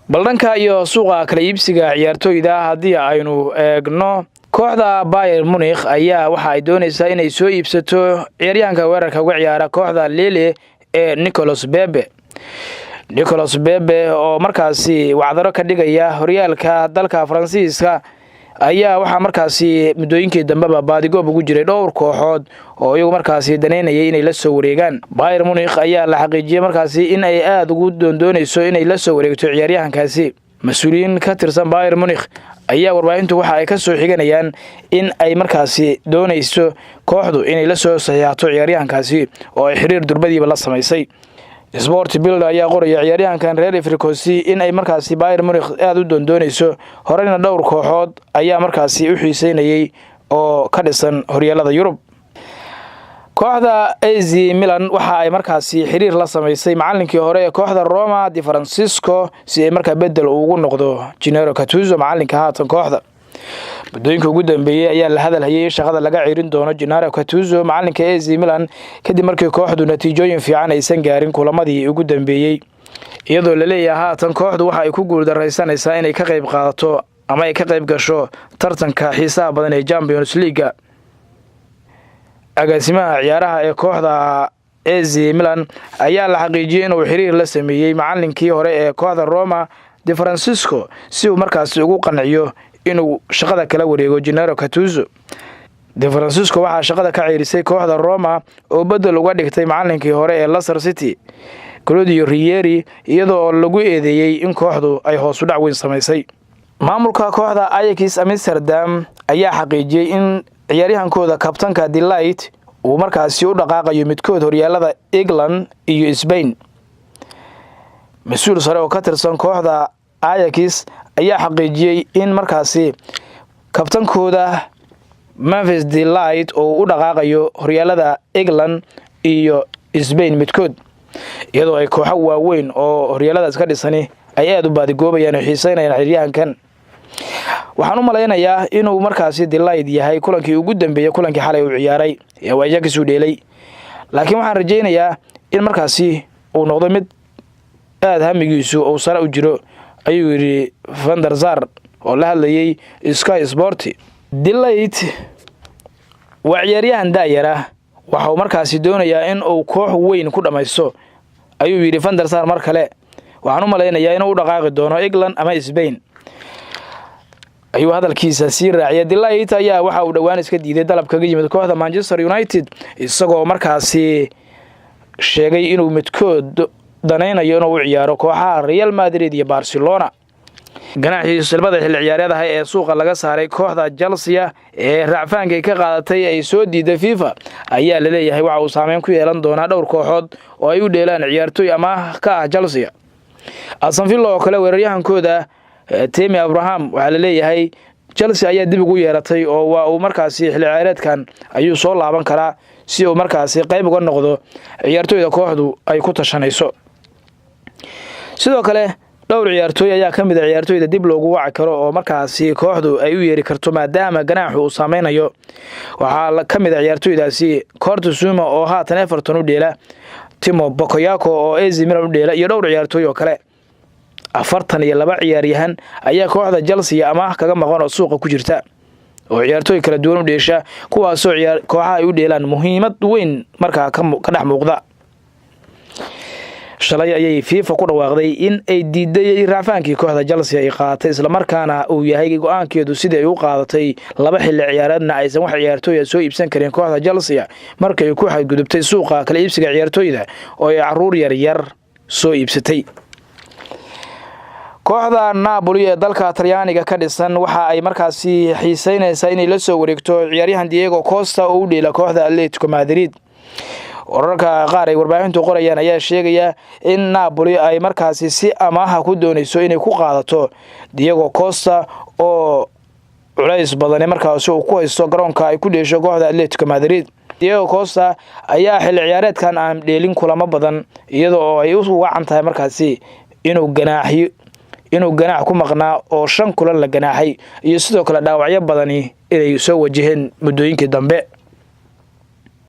baldanka iyo suuqa kala iibsiga ciyaartooyda haddii aynu eegno kooxda Bayern Munich ayaa waxa ay doonaysaa inay soo iibsato ciyaaryahanka weerarka uga ciyaara kooxda Lille ee Nicolas Pepe oo markaasi wacdaro ka dhigaya horyaalka dalka Faransiiska ayaa waxa markaasi muddooyinkii dambeba baadigoob ugu jiray dhowr kooxood oo iyagu markaasi daneynayay inay la soo wareegaan. Bayern Munich ayaa la xaqiijiyay markaasi in ay aad ugu doonayso inay la soo wareegto ciyaaryahankaasi. Mas'uuliyiin ka tirsan Bayern Munich ayaa warbaahintu waxa ay ka soo xiganayaan in ay markaasi doonayso kooxdu inay la soo saxiixato ciyaaryahankaasi oo ay xiriir durbadiiba la sameysay. Sport Bild ayaa qoraya ciyaaryahankan reer Afrikosi in ay markaasi Bayern Munich aad u doonayso horena dhowr kooxood ayaa markaasi u xiiseynayay oo ka dhisan horyaalada Yurub. Kooxda AZ Milan waxa ay markaasi xiriir la sameysay macallinkii hore ee kooxda Roma Di Francesco si ay markaa bedel ugu noqdo Gennaro Gattuso macallinka haatan kooxda. muddooyinka ugu dambeeyay ayaa la hadalhayay shaqada laga ciirin doono Gennaro Gattuso macallinka AZ Milan kadib markii kooxdu natiijooyin fiican aysan gaarin kulamadii ugu dambeeyay, iyadoo la leeyahay haatan kooxdu waxa ay ku guuldareysanaysaa inay ka qayb qaadato ama ay ka qayb gasho tartanka xiisaha badan ee Champions League. agaasimaha ciyaaraha ee kooxda AZ Milan ayaa la xaqiijiyay inuu xiriir la sameeyay macallinkii hore ee kooxda Roma Di Francesco si uu markaasi ugu qanciyo inuu shaqada kala wareego Gennaro Gattuso. Di Francesco waxa shaqada ka ciirisay kooxda Roma oo bedel uga dhigtay macallinkii hore ee Leicester City Claudio Ranieri iyadoo lagu eedeeyay in kooxdu ay hoos u dhac weyn sameysay. maamulka kooxda Ajax Amsterdam ayaa xaqiijiyay in ciyaaryahankooda kabtanka De Ligt uu markaasi u dhaqaaqayo midkood horyaalada England iyo Spain. Mas'uul sare oo ka tirsan kooxda Ajax ayaa xaqiijiyay in markaasi kabtankooda Memphis De Ligt oo u dhaqaaqayo horyaalada England iyo Spain midkood, iyadoo ay kooxo waaweyn oo horyaaladaas ka dhisani ay aad u baadigoobayaan oo xiiseynayaan ciyaaryahankan. waxaan u maleynayaa inuu markaasi De Ligt yahay kulankii ugu dambeeyay kulankii xalay uu ciyaaray ee Ajax u dheelay, laakiin waxaan rajaynayaa in markaasi uu noqdo mid aad hamigiisu oo sare u jiro, ayuu yiri Van der Sar oo la hadlayay Sky Sport. De Ligt waa ciyaaryahan daayara waxa uu markaasi doonayaa in uu koox weyn ku dhameysto, ayuu yiri Van der Sar mar kale. waxaan u maleynayaa inuu u dhaqaaqi doono England ama Spain, ayuu hadalkiisa sii raaciyay. De Ligt ayaa waxa uu dhawaan iska diiday dalab kaga yimid kooxda Manchester United isagoo markaasi sheegay inuu midkood danaynayo inuu u ciyaaro kooxaha Real Madrid iyo Barcelona. ganaaxii silbada xilli ciyaareedka ee suuqa laga saaray kooxda Chelsea ee racfaanka ka qaadatay ay soo diiday FIFA ayaa la leeyahay waxa uu saameyn ku yeelan doona dhowr kooxood oo ay u dheelaan ciyaartooy ama ka ah Chelsea. Aston Villa oo kale weeraryahankooda Tammy Abraham waxa la leeyahay Chelsea ayaa dib ugu yeeratay oo waa uu markaasi xilli ciyaareedkan ayuu soo laaban karaa si uu markaasi qayb uga noqdo ciyaartooyda kooxdu ay ku tashanayso. sidoo kale dhowr ciyaartooy ayaa ka mid ah ciyaartooyda dib loogu waci karo oo markaasi kooxdu ay u yeeri karto maadaama ganaaxu uu saameynayo. waxaa ka mid ah ciyaartooydaasi Kurt Zouma oo haatan Everton u dheela, Timo Bakayoko oo AZ Milan u dheela iyo dhowr ciyaartooy oo kale. 42 ciyaaryahan ayaa kooxda Chelsea ama kaga maqan oo suuqa ku jirta oo ciyaartooy kala duwan u dheesha kuwaas oo kooxaha ay u dheelaan muhiimad weyn markaa ka dhex muuqda. shalay ayay FIFA ku dhawaaqday in ay diiday raafaankii kooxda Chelsea ay qaadatay isla markaana uu yahay go'aankeedu sidii ay u qaadatay laba xilli ciyaareedna aysan wax ciyaartooy soo iibsan karin kooxda Chelsea markay ku xadgudubtay suuqa kala iibsiga ciyaartooyda oo ay caruur yar soo iibsatay. kooxda Napoli ee dalka Talyaaniga ka dhisan waxa ay markaasi xiiseynaysaa inay la soo wareegto ciyaaryahan Diego Costa oo u dheela kooxda Atletico Madrid. wararka qaar ay warbaahintu qorayaan ayaa sheegaya in Napoli ay markaasi si amaah ku doonayso inay ku qaadato Diego Costa oo culays badan markaasi uu ku haysto garoonka ay ku dheesho kooxda Atletico Madrid. Diego Costa ayaa xilli ciyaareedkan aan dheelin kulamo badan iyadoo ay u wacan tahay markaasi inuu ganaax ku maqnaa oo 5 kulan la ganaaxay iyo sidoo kale dhaawacyo badani inay soo wajaheen muddooyinkii dambe.